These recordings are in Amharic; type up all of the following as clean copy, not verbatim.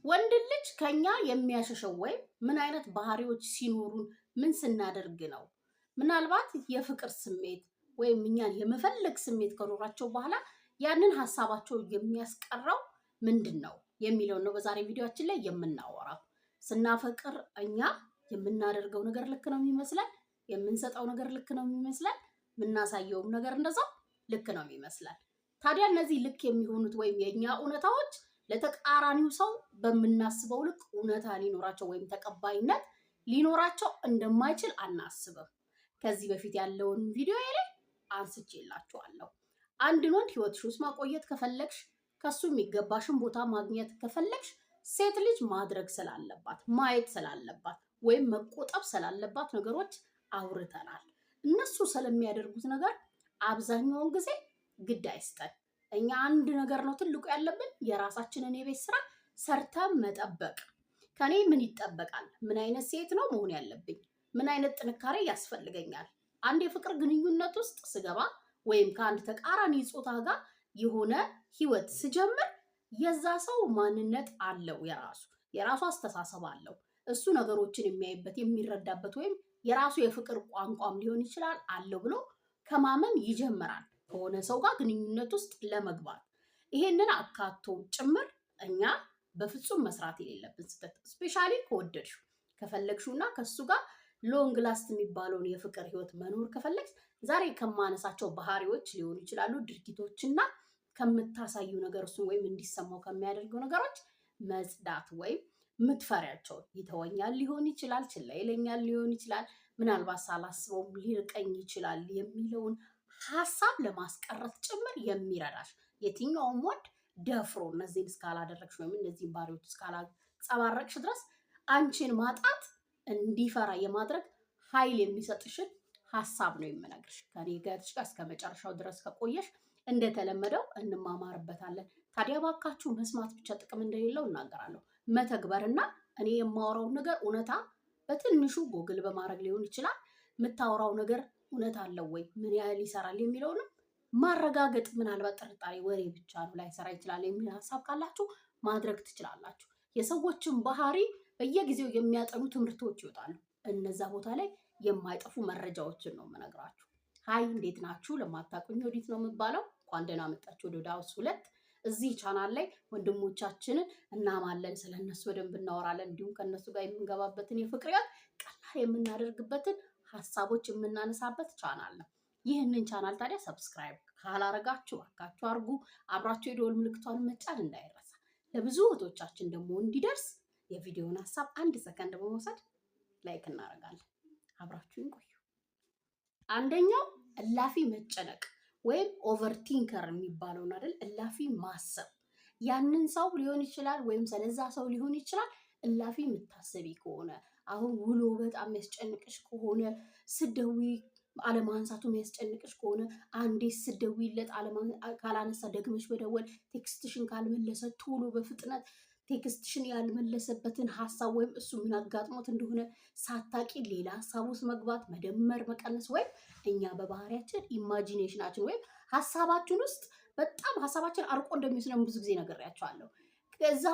ወንድ ልጅ ከኛ የሚያሸሸው ወይም ምን አይነት ባህሪዎች ሲኖሩን ምን ስናደርግ ነው? ምናልባት የፍቅር ስሜት ወይም እኛን የመፈለግ ስሜት ከኖራቸው በኋላ ያንን ሀሳባቸው የሚያስቀረው ምንድን ነው የሚለውን ነው በዛሬ ቪዲዮአችን ላይ የምናወራው። ስናፈቅር እኛ የምናደርገው ነገር ልክ ነው የሚመስለን፣ የምንሰጠው ነገር ልክ ነው የሚመስለን፣ የምናሳየውም ነገር እንደዛው ልክ ነው የሚመስለን። ታዲያ እነዚህ ልክ የሚሆኑት ወይም የኛ እውነታዎች ለተቃራኒው ሰው በምናስበው ልክ እውነታ ሊኖራቸው ወይም ተቀባይነት ሊኖራቸው እንደማይችል አናስብም። ከዚህ በፊት ያለውን ቪዲዮ ላይ አንስቼላችኋለሁ። አንድን ወንድ ህይወትሽ ውስጥ ማቆየት ከፈለግሽ፣ ከሱ የሚገባሽን ቦታ ማግኘት ከፈለግሽ ሴት ልጅ ማድረግ ስላለባት፣ ማየት ስላለባት ወይም መቆጠብ ስላለባት ነገሮች አውርተናል። እነሱ ስለሚያደርጉት ነገር አብዛኛውን ጊዜ ግድ አይስጠን። እኛ አንድ ነገር ነው ትልቁ ያለብን፣ የራሳችንን የቤት ስራ ሰርተን መጠበቅ። ከኔ ምን ይጠበቃል? ምን አይነት ሴት ነው መሆን ያለብኝ? ምን አይነት ጥንካሬ ያስፈልገኛል? አንድ የፍቅር ግንኙነት ውስጥ ስገባ ወይም ከአንድ ተቃራኒ ጾታ ጋር የሆነ ህይወት ስጀምር የዛ ሰው ማንነት አለው፣ የራሱ አስተሳሰብ አለው። እሱ ነገሮችን የሚያይበት የሚረዳበት ወይም የራሱ የፍቅር ቋንቋም ሊሆን ይችላል አለው ብሎ ከማመን ይጀምራል ከሆነ ሰው ጋር ግንኙነት ውስጥ ለመግባት። ይሄንን አካቶ ጭምር እኛ በፍጹም መስራት የሌለብን ስህተት፣ ስፔሻሊ ከወደድሽው ከፈለግሽው እና ከሱ ጋር ሎንግ ላስት የሚባለውን የፍቅር ህይወት መኖር ከፈለግሽ ዛሬ ከማነሳቸው ባህሪዎች ሊሆኑ ይችላሉ ድርጊቶችና ከምታሳዩ ነገር እሱን ወይም እንዲሰማው ከሚያደርገው ነገሮች መጽዳት ወይም ምትፈሪያቸው ይተወኛል ሊሆን ይችላል፣ ችላ ይለኛል ሊሆን ይችላል፣ ምናልባት ሳላስበውም ሊርቀኝ ይችላል የሚለውን ሀሳብ ለማስቀረት ጭምር የሚረዳሽ የትኛውም ወንድ ደፍሮ እነዚህን እስካላደረግሽ ወይም እነዚህን ባህሪዎች እስካላንጸባረቅሽ ድረስ አንቺን ማጣት እንዲፈራ የማድረግ ኃይል የሚሰጥሽን ሀሳብ ነው የምነግርሽ። ከኔ ጋር እስከ መጨረሻው ድረስ ከቆየሽ እንደተለመደው እንማማርበታለን። ታዲያ ባካችሁ መስማት ብቻ ጥቅም እንደሌለው እናገራለሁ። መተግበርና እኔ የማወራው ነገር እውነታ በትንሹ ጎግል በማድረግ ሊሆን ይችላል። የምታወራው ነገር እውነት አለው ወይ፣ ምን ያህል ይሰራል የሚለውንም ማረጋገጥ። ምናልባት ጥርጣሬ ወሬ ብቻ ነው ላይሰራ ይችላል የሚል ሀሳብ ካላችሁ ማድረግ ትችላላችሁ። የሰዎችን ባህሪ በየጊዜው የሚያጠኑ ትምህርቶች ይወጣሉ። እነዛ ቦታ ላይ የማይጠፉ መረጃዎችን ነው የምነግራችሁ። ሀይ እንዴት ናችሁ? ለማታውቁኝ ወዲት ነው የምባለው። እንኳን ደህና መጣችሁ ወደ ዳውስ 2። እዚህ ቻናል ላይ ወንድሞቻችንን እናማለን፣ ስለነሱ በደንብ እናወራለን። እንዲሁም ከነሱ ጋር የምንገባበትን የፍቅር ህይወት ቀላል የምናደርግበትን ሀሳቦች የምናነሳበት ቻናል ነው። ይህንን ቻናል ታዲያ ሰብስክራይብ ካላረጋችሁ አካችሁ አርጉ። አብራችሁ የደወል ምልክቷን መጫን እንዳይረሳ። ለብዙ እህቶቻችን ደግሞ እንዲደርስ የቪዲዮውን ሀሳብ 1 ሰከንድ በመውሰድ ላይክ እናደርጋለን። አብራችሁን ቆዩ። አንደኛው እላፊ መጨነቅ ወይም ኦቨርቲንከር የሚባለውን አይደል? እላፊ ማሰብ። ያንን ሰው ሊሆን ይችላል ወይም ስለዛ ሰው ሊሆን ይችላል። እላፊ የምታሰቢ ከሆነ አሁን ውሎ በጣም የሚያስጨንቅሽ ከሆነ፣ ስደዊ አለማንሳቱ የሚያስጨንቅሽ ከሆነ፣ አንዴ ስደዊለት ካላነሳ ደግመሽ በደወል ቴክስትሽን ካልመለሰ ቶሎ በፍጥነት ቴክስትሽን ያልመለሰበትን ሀሳብ ወይም እሱ ምን አጋጥሞት እንደሆነ ሳታቂ ሌላ ሀሳብ ውስጥ መግባት፣ መደመር፣ መቀነስ ወይም እኛ በባህሪያችን ኢማጂኔሽናችን ወይም ሀሳባችን ውስጥ በጣም ሀሳባችን አርቆ እንደሚወስደን ብዙ ጊዜ ነግሬያቸዋለሁ። እዛ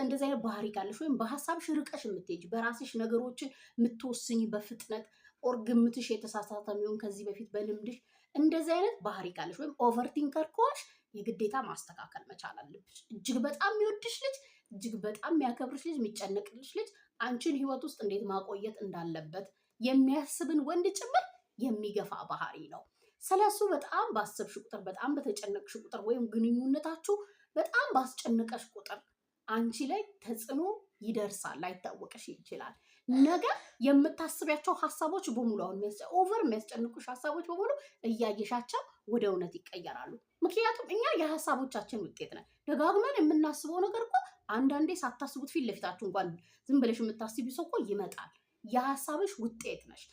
እንደዚህ አይነት ባህሪ ካለሽ ወይም በሀሳብሽ ርቀሽ የምትሄጂ በራስሽ ነገሮችን የምትወስኝ በፍጥነት ኦር ግምትሽ የተሳሳተ የሚሆን ከዚህ በፊት በልምድሽ እንደዚህ አይነት ባህሪ ካለሽ ወይም ኦቨርቲንከር ከሆንሽ የግዴታ ማስተካከል መቻል አለብሽ። እጅግ በጣም የሚወድሽ ልጅ፣ እጅግ በጣም የሚያከብርሽ ልጅ፣ የሚጨነቅልሽ ልጅ አንቺን ህይወት ውስጥ እንዴት ማቆየት እንዳለበት የሚያስብን ወንድ ጭምር የሚገፋ ባህሪ ነው። ስለሱ በጣም ባሰብሽ ቁጥር፣ በጣም በተጨነቅሽ ቁጥር ወይም ግንኙነታችሁ በጣም ባስጨነቀሽ ቁጥር አንቺ ላይ ተጽዕኖ ይደርሳል። ላይታወቅሽ ይችላል። ነገ የምታስቢያቸው ሀሳቦች በሙሉ አሁን ኦቨር የሚያስጨንቁሽ ሀሳቦች በሙሉ እያየሻቸው ወደ እውነት ይቀየራሉ። ምክንያቱም እኛ የሀሳቦቻችን ውጤት ነን። ደጋግመን የምናስበው ነገር እኮ አንዳንዴ ሳታስቡት ፊት ለፊታችሁ እንኳን ዝም ብለሽ የምታስቢው ሰው እኮ ይመጣል። የሀሳብሽ ውጤት ነሽ።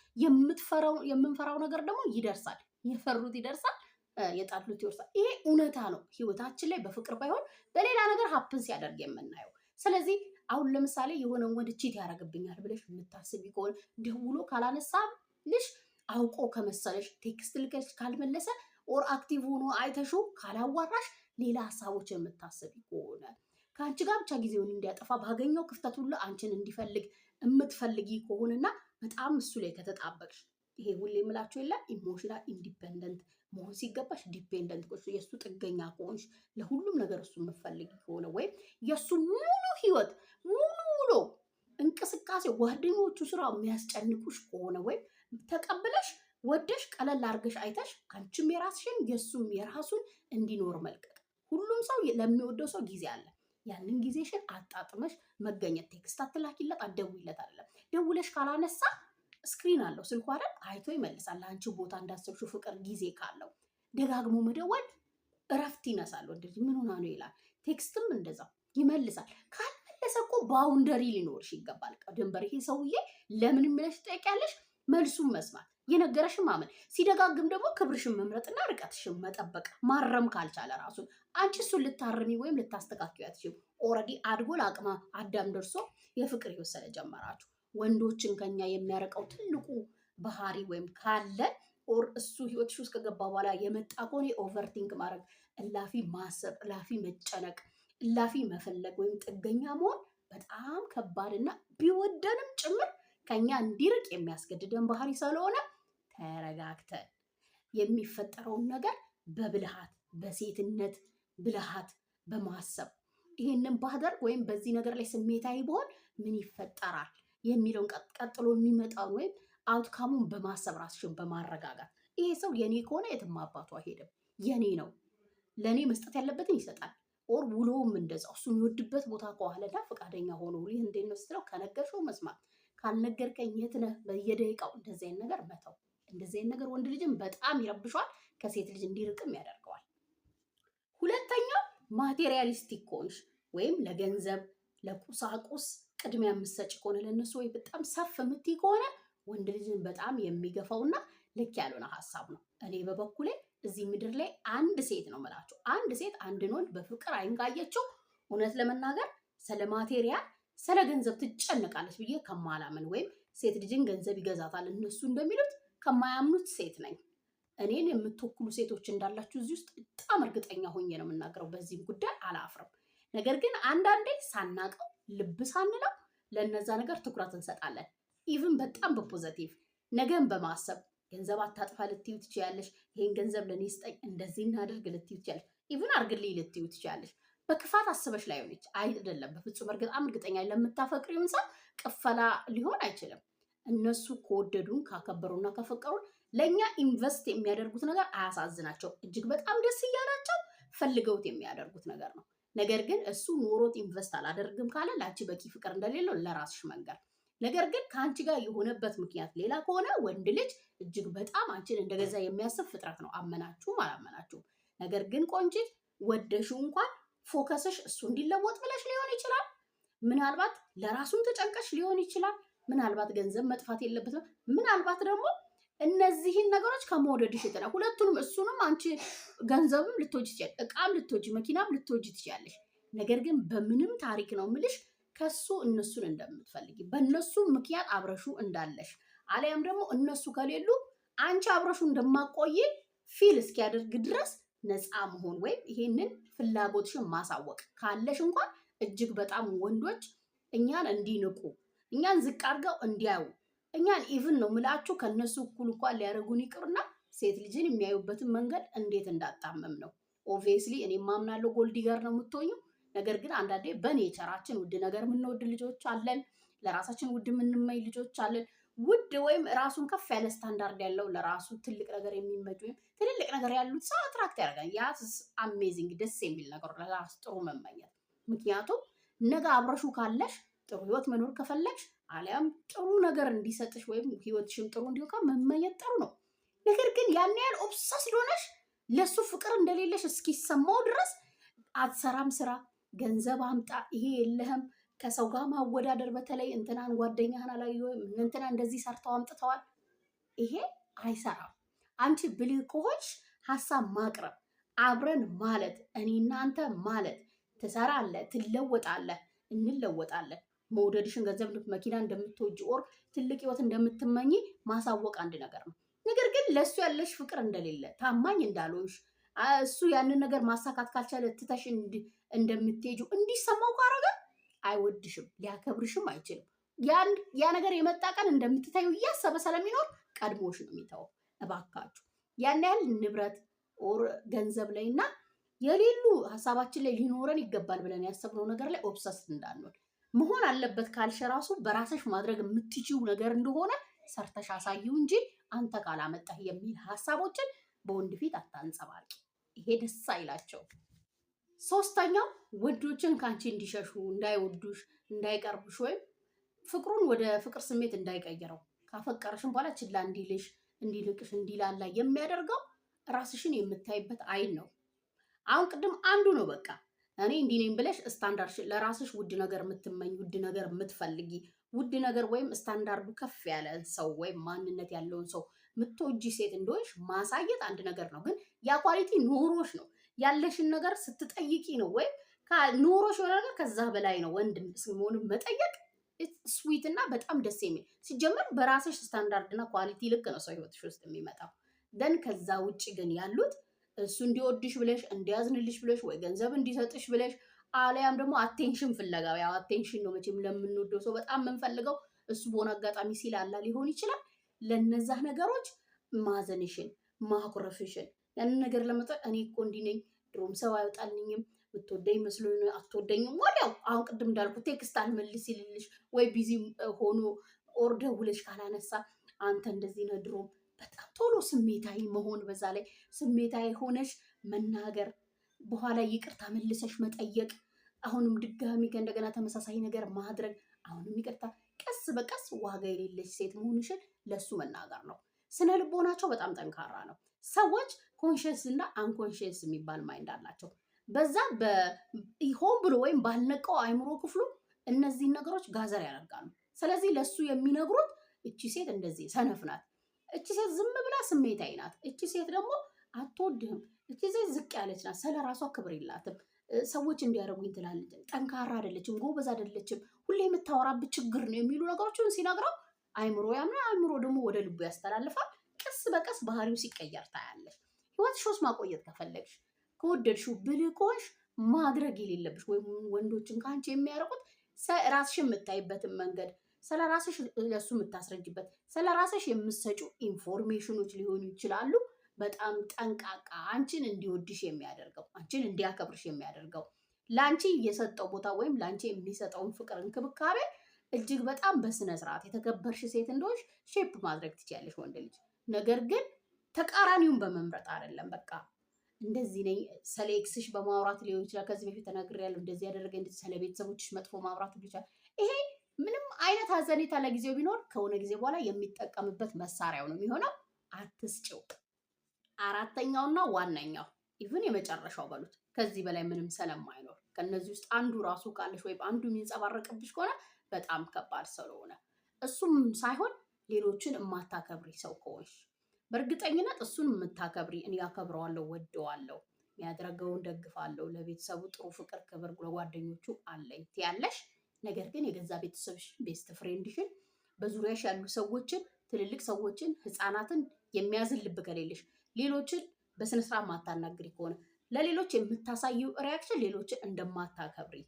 የምንፈራው ነገር ደግሞ ይደርሳል። የፈሩት ይደርሳል፣ የጣሉት ይወርሳል። ይሄ እውነታ ነው። ህይወታችን ላይ በፍቅር ባይሆን በሌላ ነገር ሀፕን ሲያደርግ የምናየው። ስለዚህ አሁን ለምሳሌ የሆነ ወንድ ቺት ያደርግብኛል ብለሽ የምታስቢ ከሆነ ደውሎ ካላነሳልሽ፣ አውቆ ከመሰለሽ፣ ቴክስት ልከሽ ካልመለሰ፣ ኦር አክቲቭ ሆኖ አይተሹ ካላዋራሽ፣ ሌላ ሀሳቦች የምታስቢ ከሆነ ከአንቺ ጋር ብቻ ጊዜውን እንዲያጠፋ ባገኘው ክፍተት ሁሉ አንቺን እንዲፈልግ የምትፈልጊ ከሆነና በጣም እሱ ላይ ከተጣበቅሽ ይሄ ሁሌ የምላችሁ የለ ኢሞሽናል ኢንዲፔንደንት መሆን ሲገባሽ ዲፔንደንት ቆሽ የእሱ ጥገኛ ከሆንሽ ለሁሉም ነገር እሱ የምትፈልጊ ከሆነ ወይም የእሱ ሙሉ ህይወት ሙሉ እንቅስቃሴ ጓደኞቹ ስራው የሚያስጨንቁሽ ከሆነ ወይም ተቀብለሽ ወደሽ ቀለል አድርገሽ አይተሽ አንቺም የራስሽን የእሱም የራሱን እንዲኖር መልቀቅ። ሁሉም ሰው ለሚወደው ሰው ጊዜ አለ። ያንን ጊዜሽን አጣጥመሽ መገኘት። ቴክስት አትላኪለት፣ አትደውይለት አይደለም። ደውለሽ ካላነሳ ስክሪን አለው ስልኩ አይደል? አይቶ ይመልሳል። ለአንቺ ቦታ እንዳሰብሽው ፍቅር ጊዜ ካለው ደጋግሞ መደወል እረፍት ይነሳል። ወንድ ልጅ ምን ሆና ነው ይላል። ቴክስትም እንደዛው ይመልሳል። ካልመለሰ እኮ ባውንደሪ ሊኖርሽ ይገባል። ድንበር። ይሄ ሰውዬ ለምን ብለሽ ትጠይቂያለሽ። መልሱን መስማት፣ የነገረሽን ማመን። ሲደጋግም ደግሞ ክብርሽን መምረጥና ርቀትሽን መጠበቅ። ማረም ካልቻለ ራሱን አንቺ እሱን ልታርሚ ወይም ልታስተካክዩ አትችይም። ኦልሬዲ አድጎ ለአቅመ አዳም ደርሶ የፍቅር ህይወት ጀመራችሁ። ወንዶችን ከኛ የሚያረቀው ትልቁ ባህሪ ወይም ካለ ኦር እሱ ህይወትሽ ውስጥ ከገባ በኋላ የመጣ ከሆነ ኦቨርቲንክ ማድረግ፣ እላፊ ማሰብ፣ እላፊ መጨነቅ፣ እላፊ መፈለግ ወይም ጥገኛ መሆን በጣም ከባድና ቢወደንም ጭምር ከኛ እንዲርቅ የሚያስገድደን ባህሪ ስለሆነ ተረጋግተን የሚፈጠረውን ነገር በብልሃት በሴትነት ብልሃት በማሰብ ይሄንን ባደርግ ወይም በዚህ ነገር ላይ ስሜታዊ ብሆን ምን ይፈጠራል የሚለውን ቀጥሎ የሚመጣውን ወይም አውትካሙን በማሰብ ራስሽን በማረጋጋት ይሄ ሰው የኔ ከሆነ የትም አባቱ አይሄድም፣ የኔ ነው፣ ለኔ መስጠት ያለበትን ይሰጣል። ኦር ውሎውም እንደዛው እሱን የሚወድበት ቦታ ከዋለና ፈቃደኛ ሆኖ ይህ እንዴት ነው ስትለው ከነገርሽው መስማት፣ ካልነገርከኝ የት ነህ በየደቂቃው እንደዚህ አይነት ነገር መተው። እንደዚህ አይነት ነገር ወንድ ልጅም በጣም ይረብሸዋል፣ ከሴት ልጅ እንዲርቅም ያደርገዋል። ሁለተኛው ማቴሪያሊስቲክ ከሆንሽ ወይም ለገንዘብ ለቁሳቁስ ቅድሚያ የምትሰጪ ከሆነ ለነሱ ወይ በጣም ሰፍ የምትይ ከሆነ ወንድ ልጅን በጣም የሚገፋውና ልክ ያልሆነ ሀሳብ ነው። እኔ በበኩሌ እዚህ ምድር ላይ አንድ ሴት ነው የምላችሁ፣ አንድ ሴት አንድን ወንድ በፍቅር አይን ካየችው እውነት ለመናገር ስለ ማቴሪያል ስለ ገንዘብ ትጨነቃለች ብዬ ከማላምን ወይም ሴት ልጅን ገንዘብ ይገዛታል እነሱ እንደሚሉት ከማያምኑት ሴት ነኝ። እኔን የምትወክሉ ሴቶች እንዳላችሁ እዚህ ውስጥ በጣም እርግጠኛ ሆኜ ነው የምናገረው። በዚህም ጉዳይ አላፍርም። ነገር ግን አንዳንዴ ሳናቀው ልብ ሳንለው ለነዛ ነገር ትኩረት እንሰጣለን። ኢቭን በጣም በፖዘቲቭ ነገን በማሰብ ገንዘብ አታጥፋ ልትዩ ትችያለሽ። ይሄን ገንዘብ ለኔ ስጠኝ፣ እንደዚህ እናድርግ ልትዩ ትችያለሽ። ኢቭን አርግልኝ ልትዩ ትችያለሽ። በክፋት አስበሽ ላይሆነች አይደለም። በፍጹም በጣም እርግጠኛ ለምታፈቅሪውን ሰው ቅፈላ ሊሆን አይችልም። እነሱ ከወደዱን ካከበሩና ከፈቀሩን ለእኛ ኢንቨስት የሚያደርጉት ነገር አያሳዝናቸው። እጅግ በጣም ደስ እያላቸው ፈልገውት የሚያደርጉት ነገር ነው። ነገር ግን እሱ ኖሮት ኢንቨስት አላደርግም ካለ ለአንቺ በቂ ፍቅር እንደሌለው ለራስሽ መንገር። ነገር ግን ከአንቺ ጋር የሆነበት ምክንያት ሌላ ከሆነ ወንድ ልጅ እጅግ በጣም አንቺን እንደገዛ የሚያስብ ፍጥረት ነው፣ አመናችሁም አላመናችሁም። ነገር ግን ቆንጂት ወደሽው እንኳን ፎከስሽ እሱ እንዲለወጥ ብለሽ ሊሆን ይችላል። ምናልባት ለራሱን ተጨንቀሽ ሊሆን ይችላል። ምናልባት ገንዘብ መጥፋት የለበትም። ምናልባት ደግሞ እነዚህን ነገሮች ከመውደድሽ የተነሳ ሁለቱንም እሱንም አንቺ ገንዘብም ልትወጂ ትችያለሽ፣ እቃም ልትወጂ መኪናም ልትወጂ ትችያለሽ። ነገር ግን በምንም ታሪክ ነው ምልሽ ከሱ እነሱን እንደምትፈልጊ በእነሱ ምክንያት አብረሹ እንዳለሽ አሊያም ደግሞ እነሱ ከሌሉ አንቺ አብረሹ እንደማቆይ ፊል እስኪያደርግ ድረስ ነፃ መሆን ወይም ይሄንን ፍላጎትሽን ማሳወቅ ካለሽ እንኳን እጅግ በጣም ወንዶች እኛን እንዲንቁ እኛን ዝቅ አድርገው እንዲያዩ እኛን ኢቭን ነው ምላችሁ ከነሱ እኩል እንኳን ሊያደርጉን ይቅርና ሴት ልጅን የሚያዩበትን መንገድ እንዴት እንዳጣመም ነው። ኦብቪየስሊ እኔ ማምናለሁ ጎልዲገር ነው የምትሆኙ። ነገር ግን አንዳንዴ በኔቸራችን ውድ ነገር የምንወድ ልጆች አለን፣ ለራሳችን ውድ የምንመኝ ልጆች አለን። ውድ ወይም ራሱን ከፍ ያለ ስታንዳርድ ያለው ለራሱ ትልቅ ነገር የሚመኝ ወይም ትልልቅ ነገር ያሉት ሰው አትራክት ያደርጋል። ያ አሜዚንግ ደስ የሚል ነገር ለራስ ጥሩ መመኘት። ምክንያቱም ነገ አብረሹ ካለሽ ጥሩ ህይወት መኖር ከፈለግሽ አሊያም ጥሩ ነገር እንዲሰጥሽ ወይም ህይወትሽም ጥሩ እንዲሆን መመኘት ጥሩ ነው። ነገር ግን ያን ያህል ኦብሰስ ሆነሽ ለሱ ፍቅር እንደሌለሽ እስኪሰማው ድረስ አትሰራም ስራ፣ ገንዘብ አምጣ፣ ይሄ የለህም፣ ከሰው ጋር ማወዳደር፣ በተለይ እንትናን ጓደኛህን አላየሁም እንትና እንደዚህ ሰርተው አምጥተዋል፣ ይሄ አይሰራም። አንቺ ብልህ ከሆንሽ ሀሳብ ማቅረብ፣ አብረን ማለት፣ እኔ እናንተ ማለት፣ ትሰራለህ፣ ትለወጣለህ፣ እንለወጣለን። መውደድሽን ገንዘብ መኪና እንደምትወጂ ኦር ትልቅ ህይወት እንደምትመኝ ማሳወቅ አንድ ነገር ነው። ነገር ግን ለሱ ያለሽ ፍቅር እንደሌለ ታማኝ እንዳልሆንሽ እሱ ያንን ነገር ማሳካት ካልቻለ ትተሽ እንደምትሄጁ እንዲሰማው ካረገ አይወድሽም፣ ሊያከብርሽም አይችልም። ያ ነገር የመጣ ቀን እንደምትታዩ እያሰበ ስለሚኖር ቀድሞሽ ነው የሚተው። እባካችሁ ያን ያህል ንብረት ኦር ገንዘብ ላይ እና የሌሉ ሀሳባችን ላይ ሊኖረን ይገባል ብለን ያሰብነው ነገር ላይ ኦብሰስ እንዳንሆን። መሆን አለበት ካልሽ ራሱ በራስሽ ማድረግ የምትችው ነገር እንደሆነ ሰርተሽ አሳይው እንጂ አንተ ካላመጣህ የሚል ሀሳቦችን በወንድ ፊት አታንጸባርቂ። ይሄ ደስ አይላቸው። ሶስተኛው ወንዶችን ከአንቺ እንዲሸሹ፣ እንዳይወዱሽ፣ እንዳይቀርቡሽ ወይም ፍቅሩን ወደ ፍቅር ስሜት እንዳይቀይረው ካፈቀረሽን በኋላ ችላ እንዲልሽ፣ እንዲልቅሽ፣ እንዲላላ የሚያደርገው ራስሽን የምታይበት አይን ነው። አሁን ቅድም አንዱ ነው በቃ እኔ እንዲህ ነኝ ብለሽ ስታንዳርድ ለራስሽ ውድ ነገር የምትመኝ ውድ ነገር የምትፈልጊ ውድ ነገር ወይም ስታንዳርዱ ከፍ ያለ ሰው ወይም ማንነት ያለውን ሰው ምትወጂ ሴት እንደሆንሽ ማሳየት አንድ ነገር ነው። ግን ያ ኳሊቲ ኖሮሽ ነው ያለሽን ነገር ስትጠይቂ ነው። ወይም ኖሮሽ የሆነ ነገር ከዛ በላይ ነው ወንድ መሆን መጠየቅ ስዊት እና በጣም ደስ የሚል ሲጀመር በራስሽ ስታንዳርድ እና ኳሊቲ ልክ ነው ሰው ህይወትሽ ውስጥ የሚመጣው። ደን ከዛ ውጭ ግን ያሉት እሱ እንዲወድሽ ብለሽ እንዲያዝንልሽ ብለሽ ወይ ገንዘብ እንዲሰጥሽ ብለሽ አለያም ደግሞ አቴንሽን ፍለጋ፣ ያው አቴንሽን ነው መቼም ለምንወደው ሰው በጣም የምንፈልገው እሱ በሆነ አጋጣሚ ሲላላ ሊሆን ይችላል። ለነዛ ነገሮች ማዘንሽን ማኩረፍሽን ያንን ነገር ለመጠቅ እኔ እኮ እንዲህ ነኝ ድሮም ሰው አይወጣልኝም ብትወደኝ መስሎኝ አትወደኝም ወዲያው አሁን ቅድም እንዳልኩ ቴክስት አልመልስ ይልልሽ ወይ ቢዚ ሆኖ ኦር ደውለሽ ካላነሳ አንተ እንደዚህ ነው ድሮም በጣም ቶሎ ስሜታዊ መሆን፣ በዛ ላይ ስሜታዊ ሆነሽ መናገር፣ በኋላ ይቅርታ መልሰሽ መጠየቅ፣ አሁንም ድጋሚ ከእንደገና ተመሳሳይ ነገር ማድረግ፣ አሁንም ይቅርታ፣ ቀስ በቀስ ዋጋ የሌለሽ ሴት መሆንሽን ለሱ መናገር ነው። ስነ ልቦናቸው በጣም ጠንካራ ነው። ሰዎች ኮንሽንስ እና አንኮንሽንስ የሚባል ማይንድ አላቸው። በዛ ሆን ብሎ ወይም ባልነቀው አይምሮ ክፍሉ እነዚህን ነገሮች ጋዘር ያደርጋሉ። ስለዚህ ለሱ የሚነግሩት እቺ ሴት እንደዚህ ሰነፍ ናት፣ እቺ ሴት ዝም ብላ ስሜታዊ ናት፣ እቺ ሴት ደግሞ አትወድህም፣ እቺ ሴት ዝቅ ያለች ናት፣ ስለ ራሷ ክብር የላትም፣ ሰዎች እንዲያደርጉኝ ትላለች፣ ጠንካራ አይደለችም፣ ጎበዝ አይደለችም፣ ሁሌ የምታወራበት ችግር ነው የሚሉ ነገሮችን ሲነግረው አይምሮ ያምና አይምሮ ደግሞ ወደ ልቡ ያስተላልፋል። ቀስ በቀስ ባህሪው ሲቀየር ታያለሽ። ህይወትሽ ውስጥ ማቆየት ከፈለግሽ ከወደድሽው ብልህ ከሆንሽ ማድረግ የሌለብሽ ወይም ወንዶችን ከአንቺ የሚያርቁት ራስሽን የምታይበትን መንገድ፣ ስለ ራስሽ ለሱ የምታስረጅበት፣ ስለ ራስሽ የምትሰጩ ኢንፎርሜሽኖች ሊሆኑ ይችላሉ። በጣም ጠንቃቃ አንቺን እንዲወድሽ የሚያደርገው አንቺን እንዲያከብርሽ የሚያደርገው ለአንቺ የሰጠው ቦታ ወይም ለአንቺ የሚሰጠውን ፍቅር እንክብካቤ እጅግ በጣም በስነ ስርዓት የተከበርሽ ሴት እንደሆንሽ ሼፕ ማድረግ ትችያለሽ ወንድ ልጅ። ነገር ግን ተቃራኒውን በመምረጥ አይደለም። በቃ እንደዚህ ነኝ ስለ ኤክስሽ በማውራት ሊሆን ይችላል። ከዚህ በፊት ተናግሬያለሁ፣ እንደዚህ ያደረገ እንደዚህ ስለ ቤተሰቦችሽ መጥፎ ማውራት ይችላል። ይሄ ምንም አይነት ሀዘኔታ ለጊዜው ቢኖር ከሆነ ጊዜ በኋላ የሚጠቀምበት መሳሪያው ነው የሚሆነው። አትስጭው። አራተኛውና ዋነኛው ኢቭን የመጨረሻው በሉት ከዚህ በላይ ምንም ስለማይኖር ከነዚህ ውስጥ አንዱ ራሱ ካለሽ ወይም አንዱ የሚንጸባረቅብሽ ከሆነ በጣም ከባድ ስለሆነ እሱም ሳይሆን ሌሎችን የማታከብሪ ሰው ከሆንሽ በእርግጠኝነት እሱን የምታከብሪ እኔ ያከብረዋለሁ፣ ወደዋለሁ፣ የሚያደርገውን ደግፋለሁ፣ ለቤተሰቡ ጥሩ ፍቅር፣ ክብር፣ ለጓደኞቹ አለኝ ትያለሽ። ነገር ግን የገዛ ቤተሰብሽን፣ ቤስት ፍሬንድሽን፣ በዙሪያሽ ያሉ ሰዎችን፣ ትልልቅ ሰዎችን፣ ህፃናትን የሚያዝን ልብ ከሌለሽ፣ ሌሎችን በስነስርዓት ማታናግሪ ከሆነ ለሌሎች የምታሳየው ሪያክሽን ሌሎችን እንደማታከብሪ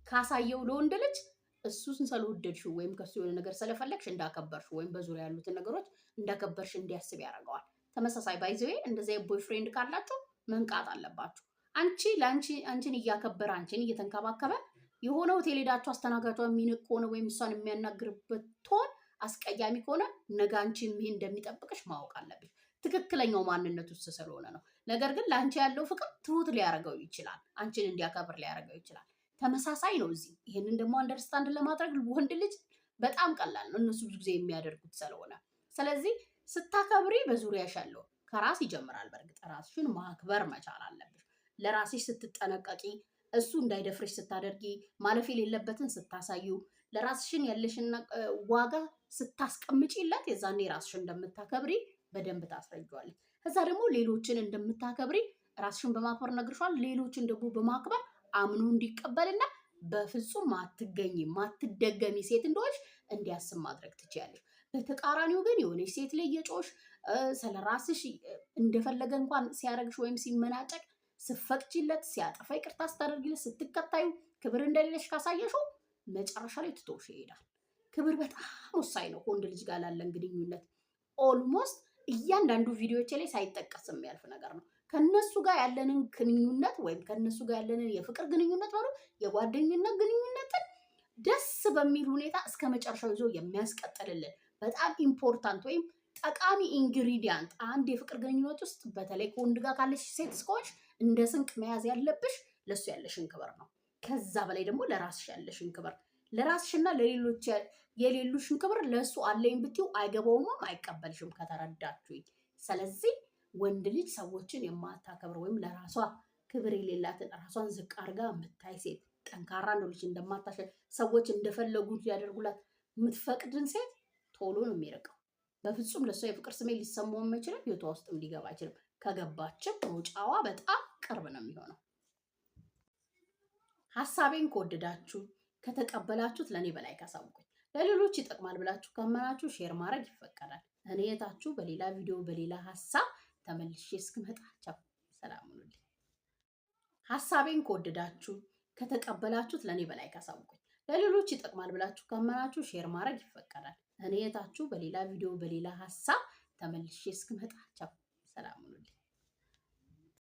ካሳየው ለወንድ ልጅ እሱን ስለወደድሽው ወይም ከሱ የሆነ ነገር ስለፈለግሽ እንዳከበርሽ ወይም በዙሪያ ያሉትን ነገሮች እንዳከበርሽ እንዲያስብ ያደርገዋል። ተመሳሳይ ባይዘዌ እንደዚያ ቦይፍሬንድ ካላችሁ መንቃት አለባችሁ። አንቺን እያከበረ አንቺን እየተንከባከበ የሆነ ሆቴል ሄዳችሁ አስተናጋጇ የሚንቅ ከሆነ ወይም እሷን የሚያናግርበት ቶን አስቀያሚ ከሆነ ነገ አንቺን ይሄ እንደሚጠብቅሽ ማወቅ አለብሽ። ትክክለኛው ማንነት ውስጥ ስለሆነ ነው። ነገር ግን ለአንቺ ያለው ፍቅር ትሁት ሊያደርገው ይችላል፣ አንቺን እንዲያከብር ሊያደርገው ይችላል። ተመሳሳይ ነው እዚህ። ይህንን ደግሞ አንደርስታንድ ለማድረግ ወንድ ልጅ በጣም ቀላል ነው፣ እነሱ ብዙ ጊዜ የሚያደርጉት ስለሆነ። ስለዚህ ስታከብሪ በዙሪያሽ ያለው ከራስ ይጀምራል። በእርግጥ ራስሽን ማክበር መቻል አለብሽ። ለራስሽ ስትጠነቀቂ፣ እሱ እንዳይደፍርሽ ስታደርጊ፣ ማለፍ የሌለበትን ስታሳዩ፣ ለራስሽን ያለሽን ዋጋ ስታስቀምጪለት የዛኔ ራስሽን እንደምታከብሪ በደንብ ታስረጇለች። ከዛ ደግሞ ሌሎችን እንደምታከብሪ ራስሽን በማክበር ነግርሻል። ሌሎችን ደግሞ በማክበር አምኖ እንዲቀበልና በፍጹም ማትደገሚ ሴት እንደሆንሽ እንዲያስብ ማድረግ ትችያለሽ። በተቃራኒው ግን የሆነች ሴት ላይ የጮሽ ስለ ራስሽ እንደፈለገ እንኳን ሲያረግሽ ወይም ሲመናጨቅ ስትፈቅጂለት፣ ሲያጠፋ ይቅርታ ስታደርጊለት፣ ስትከታዩ ክብር እንደሌለሽ ካሳየሽው መጨረሻ ላይ ትቶሽ ይሄዳል። ክብር በጣም ወሳኝ ነው ከወንድ ልጅ ጋር ላለን ግንኙነት። ኦልሞስት እያንዳንዱ ቪዲዮቼ ላይ ሳይጠቀስ የሚያልፍ ነገር ነው። ከነሱ ጋር ያለንን ግንኙነት ወይም ከነሱ ጋር ያለንን የፍቅር ግንኙነት ማለት የጓደኝነት ግንኙነትን ደስ በሚል ሁኔታ እስከ መጨረሻው ይዞ የሚያስቀጥልልን በጣም ኢምፖርታንት ወይም ጠቃሚ ኢንግሪዲያንት አንድ የፍቅር ግንኙነት ውስጥ በተለይ ከወንድ ጋር ካለሽ ሴት እስከሆንሽ እንደ ስንቅ መያዝ ያለብሽ ለሱ ያለሽን ክብር ነው። ከዛ በላይ ደግሞ ለራስሽ ያለሽን ክብር፣ ለራስሽና ለሌሎች የሌሉሽን ክብር ለሱ አለኝ ብትዩ አይገባውም፣ አይቀበልሽም ከተረዳችሁኝ። ስለዚህ ወንድ ልጅ ሰዎችን የማታከብር ወይም ለራሷ ክብር የሌላትን ራሷን ዝቅ አድርጋ የምታይ ሴት፣ ጠንካራ እንደሆነች እንደማታሸ ሰዎች እንደፈለጉት ሊያደርጉላት የምትፈቅድን ሴት ቶሎ ነው የሚርቀው። በፍጹም ለሷ የፍቅር ስሜት ሊሰማው አይችልም፣ ህይወቷ ውስጥም ሊገባ አይችልም። ከገባችም መውጫዋ በጣም ቅርብ ነው የሚሆነው። ሀሳቤን ከወደዳችሁ ከተቀበላችሁት ለእኔ በላይ ካሳውቁኝ፣ ለሌሎች ይጠቅማል ብላችሁ ካመናችሁ ሼር ማድረግ ይፈቀዳል። እኔ የታችሁ በሌላ ቪዲዮ በሌላ ሀሳብ ተመልሼ እስክመጣ ቻው፣ ሰላም ሁኑልኝ። ሀሳቤን ከወደዳችሁ ከተቀበላችሁት ለእኔ በላይ ካሳውቁኝ፣ ለሌሎች ይጠቅማል ብላችሁ ካመናችሁ ሼር ማድረግ ይፈቀዳል። እኔ የታችሁ በሌላ ቪዲዮ በሌላ ሀሳብ ተመልሼ እስክመጣ ቻው።